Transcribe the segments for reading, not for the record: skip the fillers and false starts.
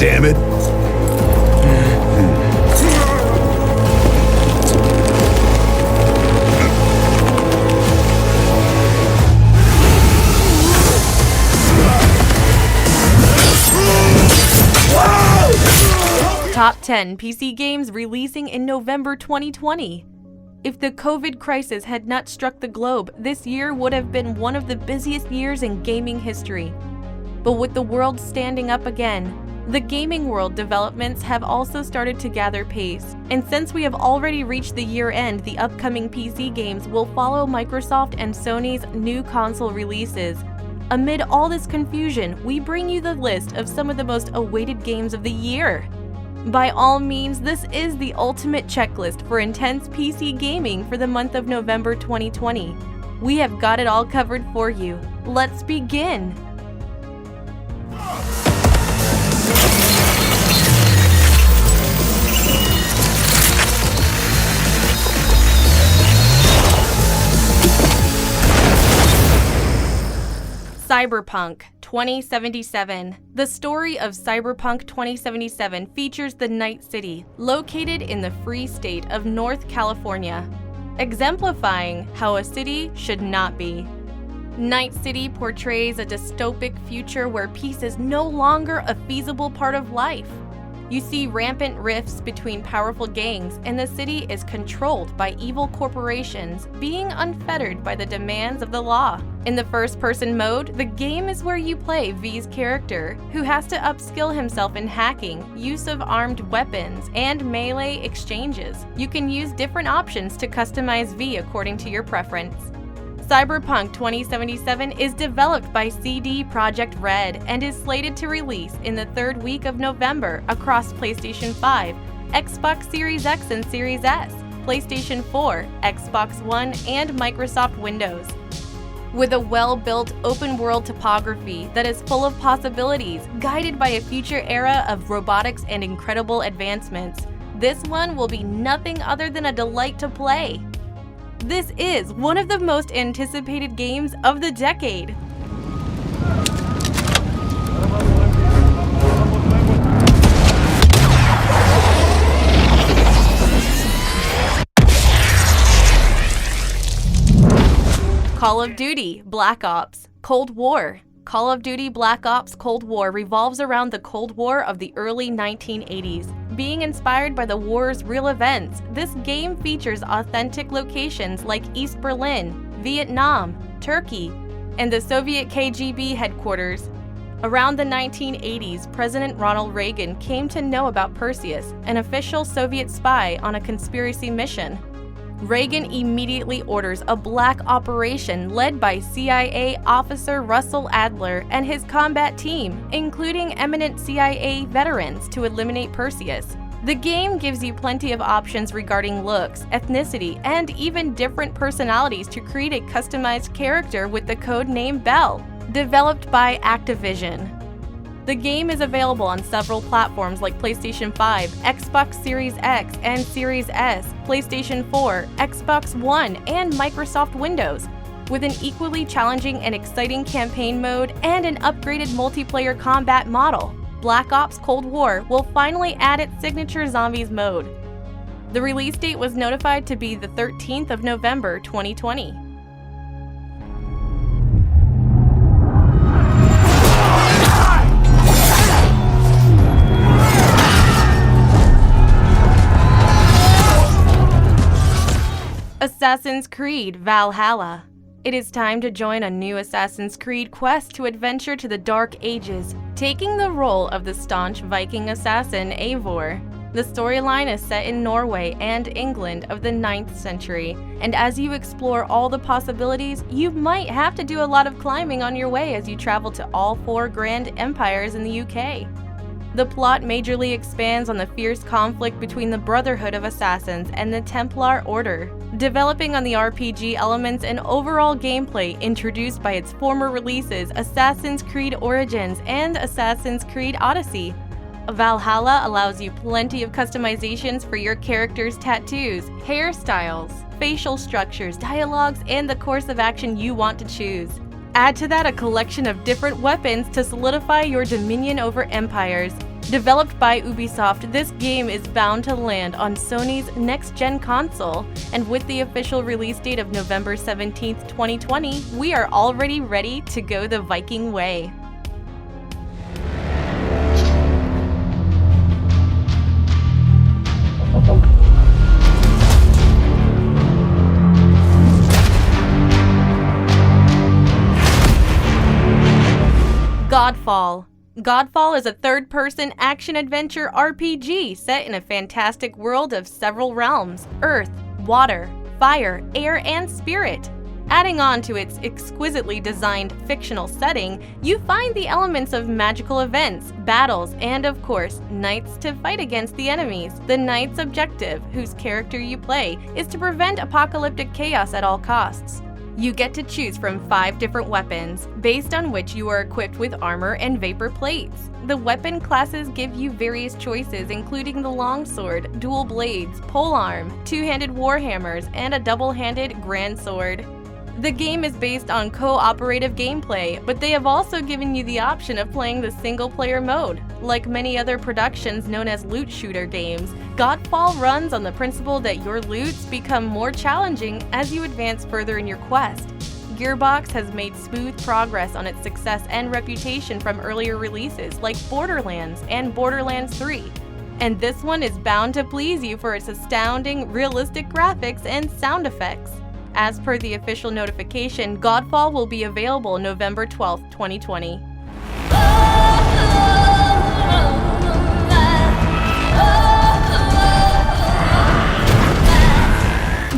damn it! Top 10 PC games releasing in November 2020. If the COVID crisis had not struck the globe, this year would have been one of the busiest years in gaming history. But with the world standing up again, the gaming world developments have also started to gather pace. And since we have already reached the year end, the upcoming PC games will follow Microsoft and Sony's new console releases. Amid all this confusion, we bring you the list of some of the most awaited games of the year. By all means, this is the ultimate checklist for intense PC gaming for the month of November 2020. We have got it all covered for you. Let's begin! Cyberpunk 2077. The story of Cyberpunk 2077 features the Night City, located in the free state of North California, exemplifying how a city should not be. Night City portrays a dystopic future where peace is no longer a feasible part of life. You see rampant rifts between powerful gangs, and the city is controlled by evil corporations, being unfettered by the demands of the law. In the first-person mode, the game is where you play V's character, who has to upskill himself in hacking, use of armed weapons, and melee exchanges. You can use different options to customize V according to your preference. Cyberpunk 2077 is developed by CD Projekt Red and is slated to release in the third week of November across PlayStation 5, Xbox Series X and Series S, PlayStation 4, Xbox One, and Microsoft Windows. With a well-built open-world topography that is full of possibilities, guided by a future era of robotics and incredible advancements, this one will be nothing other than a delight to play. This is one of the most anticipated games of the decade. Call of Duty Black Ops Cold War. Call of Duty Black Ops Cold War revolves around the Cold War of the early 1980s. Being inspired by the war's real events, this game features authentic locations like East Berlin, Vietnam, Turkey, and the Soviet KGB headquarters. Around the 1980s, President Ronald Reagan came to know about Perseus, an official Soviet spy on a conspiracy mission. Reagan immediately orders a black operation led by CIA officer Russell Adler and his combat team, including eminent CIA veterans, to eliminate Perseus. The game gives you plenty of options regarding looks, ethnicity, and even different personalities to create a customized character with the code name Bell, developed by Activision. The game is available on several platforms like PlayStation 5, Xbox Series X and Series S, PlayStation 4, Xbox One, and Microsoft Windows, with an equally challenging and exciting campaign mode and an upgraded multiplayer combat model. Black Ops Cold War will finally add its signature zombies mode. The release date was notified to be the 13th of November 2020. Assassin's Creed Valhalla. It is time to join a new Assassin's Creed quest to adventure to the Dark Ages, taking the role of the staunch Viking assassin Eivor. The storyline is set in Norway and England of the 9th century, and as you explore all the possibilities, you might have to do a lot of climbing on your way as you travel to all 4 grand empires in the UK. The plot majorly expands on the fierce conflict between the Brotherhood of Assassins and the Templar Order, developing on the RPG elements and overall gameplay introduced by its former releases Assassin's Creed Origins and Assassin's Creed Odyssey. Valhalla allows you plenty of customizations for your character's tattoos, hairstyles, facial structures, dialogues, and the course of action you want to choose. Add to that a collection of different weapons to solidify your dominion over empires. Developed by Ubisoft, this game is bound to land on Sony's next-gen console, and with the official release date of November 17, 2020, we are already ready to go the Viking way. Godfall. Godfall is a third-person action-adventure RPG set in a fantastic world of several realms: earth, water, fire, air, and spirit. Adding on to its exquisitely designed fictional setting, you find the elements of magical events, battles, and of course, knights to fight against the enemies. The knight's objective, whose character you play, is to prevent apocalyptic chaos at all costs. You get to choose from 5 different weapons, based on which you are equipped with armor and vapor plates. The weapon classes give you various choices, including the longsword, dual blades, polearm, 2-handed warhammers, and a double-handed grand sword. The game is based on cooperative gameplay, but they have also given you the option of playing the single-player mode. Like many other productions known as loot shooter games, Godfall runs on the principle that your loots become more challenging as you advance further in your quest. Gearbox has made smooth progress on its success and reputation from earlier releases like Borderlands and Borderlands 3. And this one is bound to please you for its astounding, realistic graphics and sound effects. As per the official notification, Godfall will be available November 12, 2020.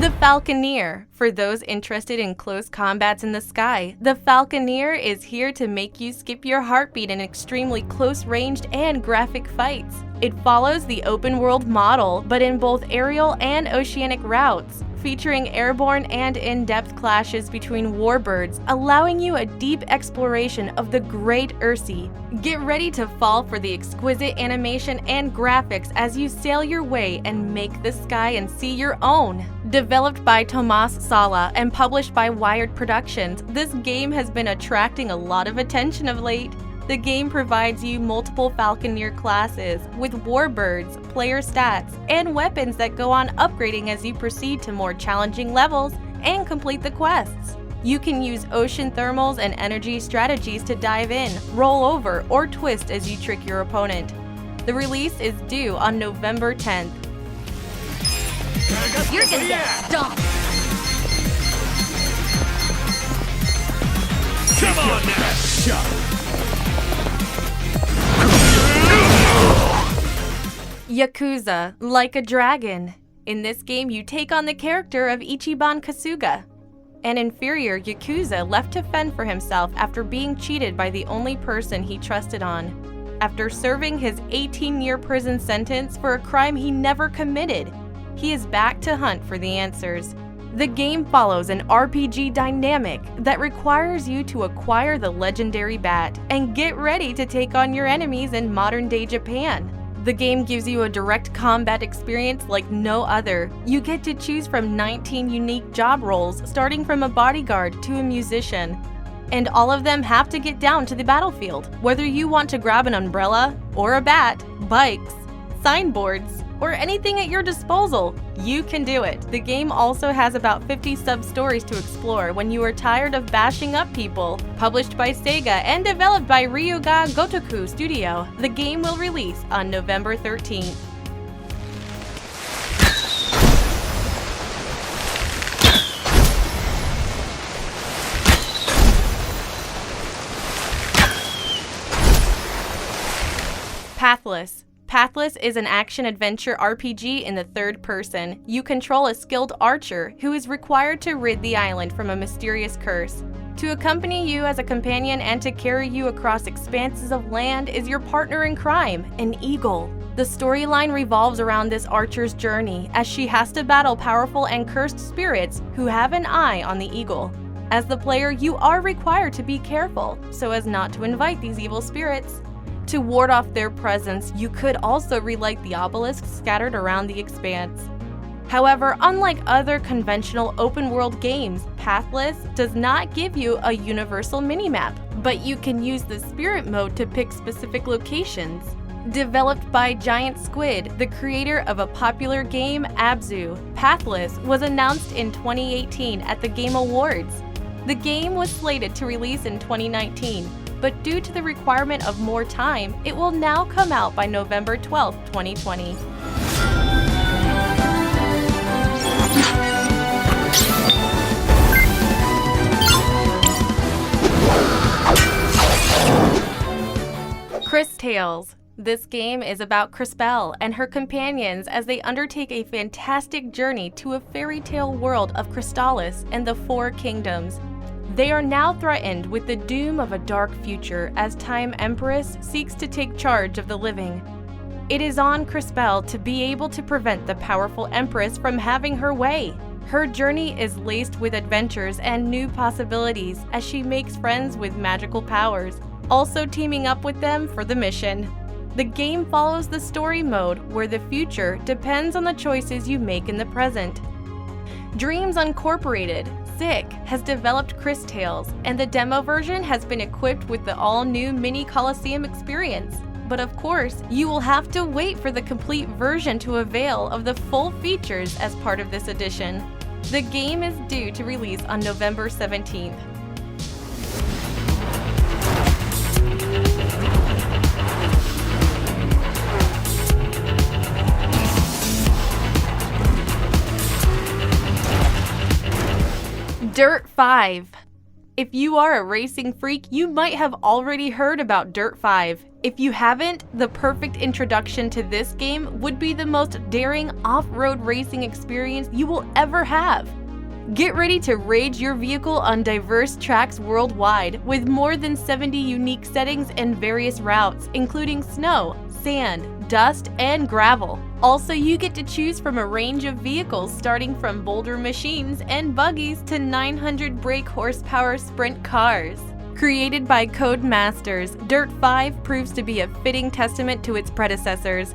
The Falconeer. For those interested in close combats in the sky, the Falconeer is here to make you skip your heartbeat in extremely close-ranged and graphic fights. It follows the open-world model, but in both aerial and oceanic routes, featuring airborne and in-depth clashes between warbirds, allowing you a deep exploration of the Great Ursi. Get ready to fall for the exquisite animation and graphics as you sail your way and make the sky and sea your own. Developed by Tomas Sala and published by Wired Productions, this game has been attracting a lot of attention of late. The game provides you multiple Falconeer classes with warbirds, player stats, and weapons that go on upgrading as you proceed to more challenging levels and complete the quests. You can use ocean thermals and energy strategies to dive in, roll over, or twist as you trick your opponent. The release is due on November 10th. You're gonna get stomped! Come on now! Yakuza, Like a Dragon. In this game, you take on the character of Ichiban Kasuga, an inferior Yakuza left to fend for himself after being cheated by the only person he trusted on. After serving his 18-year prison sentence for a crime he never committed, he is back to hunt for the answers. The game follows an RPG dynamic that requires you to acquire the legendary bat and get ready to take on your enemies in modern-day Japan. The game gives you a direct combat experience like no other. You get to choose from 19 unique job roles, starting from a bodyguard to a musician. And all of them have to get down to the battlefield. Whether you want to grab an umbrella, or a bat, bikes, signboards, or anything at your disposal, you can do it. The game also has about 50 sub-stories to explore when you are tired of bashing up people. Published by Sega and developed by Ryuga Gotoku Studio, the game will release on November 13th. Pathless. Pathless is an action-adventure RPG in the third person. You control a skilled archer who is required to rid the island from a mysterious curse. To accompany you as a companion and to carry you across expanses of land is your partner in crime, an eagle. The storyline revolves around this archer's journey as she has to battle powerful and cursed spirits who have an eye on the eagle. As the player, you are required to be careful so as not to invite these evil spirits. To ward off their presence, you could also relight the obelisks scattered around the expanse. However, unlike other conventional open-world games, Pathless does not give you a universal minimap, but you can use the spirit mode to pick specific locations. Developed by Giant Squid, the creator of a popular game, Abzu, Pathless was announced in 2018 at the Game Awards. The game was slated to release in 2019, but due to the requirement of more time, it will now come out by November 12, 2020. Cris Tales. This game is about Crispell and her companions as they undertake a fantastic journey to a fairy tale world of Crystallis and the Four Kingdoms. They are now threatened with the doom of a dark future as Time Empress seeks to take charge of the living. It is on Crispell to be able to prevent the powerful Empress from having her way. Her journey is laced with adventures and new possibilities as she makes friends with magical powers, also teaming up with them for the mission. The game follows the story mode, where the future depends on the choices you make in the present. Dreams Uncorporated, SICK, has developed Cris Tales, and the demo version has been equipped with the all-new Mini Coliseum experience. But of course, you will have to wait for the complete version to avail of the full features as part of this edition. The game is due to release on November 17th. Dirt 5. If you are a racing freak, you might have already heard about Dirt 5. If you haven't, the perfect introduction to this game would be the most daring off-road racing experience you will ever have. Get ready to rage your vehicle on diverse tracks worldwide with more than 70 unique settings and various routes, including snow, sand, dust, and gravel. Also, you get to choose from a range of vehicles starting from boulder machines and buggies to 900 brake horsepower sprint cars. Created by Codemasters, Dirt 5 proves to be a fitting testament to its predecessors.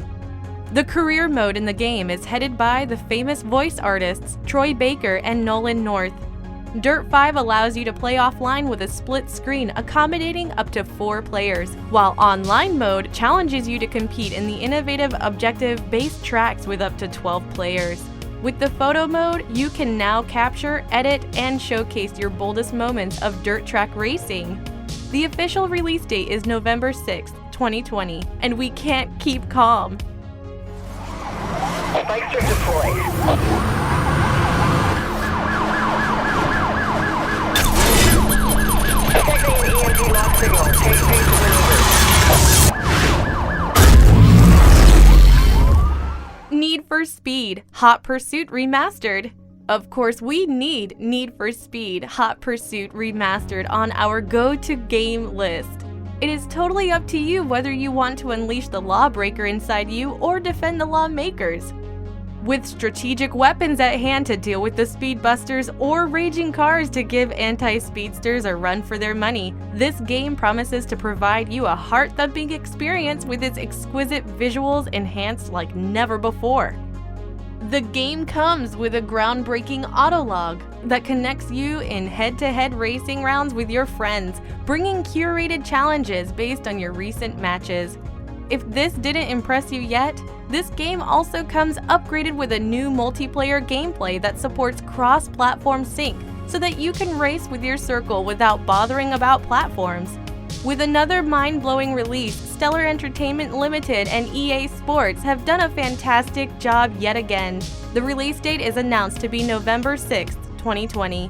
The career mode in the game is headed by the famous voice artists Troy Baker and Nolan North. Dirt 5 allows you to play offline with a split screen accommodating up to 4 players, while online mode challenges you to compete in the innovative objective-based tracks with up to 12 players. With the photo mode, you can now capture, edit, and showcase your boldest moments of dirt track racing. The official release date is November 6, 2020, and we can't keep calm. Spikes are deployed. EMP lock signal. Take pace maneuver. Need for Speed Hot Pursuit Remastered. Of course, we need Need for Speed Hot Pursuit Remastered on our go-to game list. It is totally up to you whether you want to unleash the lawbreaker inside you or defend the lawmakers. With strategic weapons at hand to deal with the speedbusters or raging cars to give anti-speedsters a run for their money, this game promises to provide you a heart-thumping experience with its exquisite visuals enhanced like never before. The game comes with a groundbreaking autolog that connects you in head-to-head racing rounds with your friends, bringing curated challenges based on your recent matches. If this didn't impress you yet, this game also comes upgraded with a new multiplayer gameplay that supports cross-platform sync so that you can race with your circle without bothering about platforms. With another mind-blowing release, Stellar Entertainment Limited and EA Sports have done a fantastic job yet again. The release date is announced to be November 6, 2020.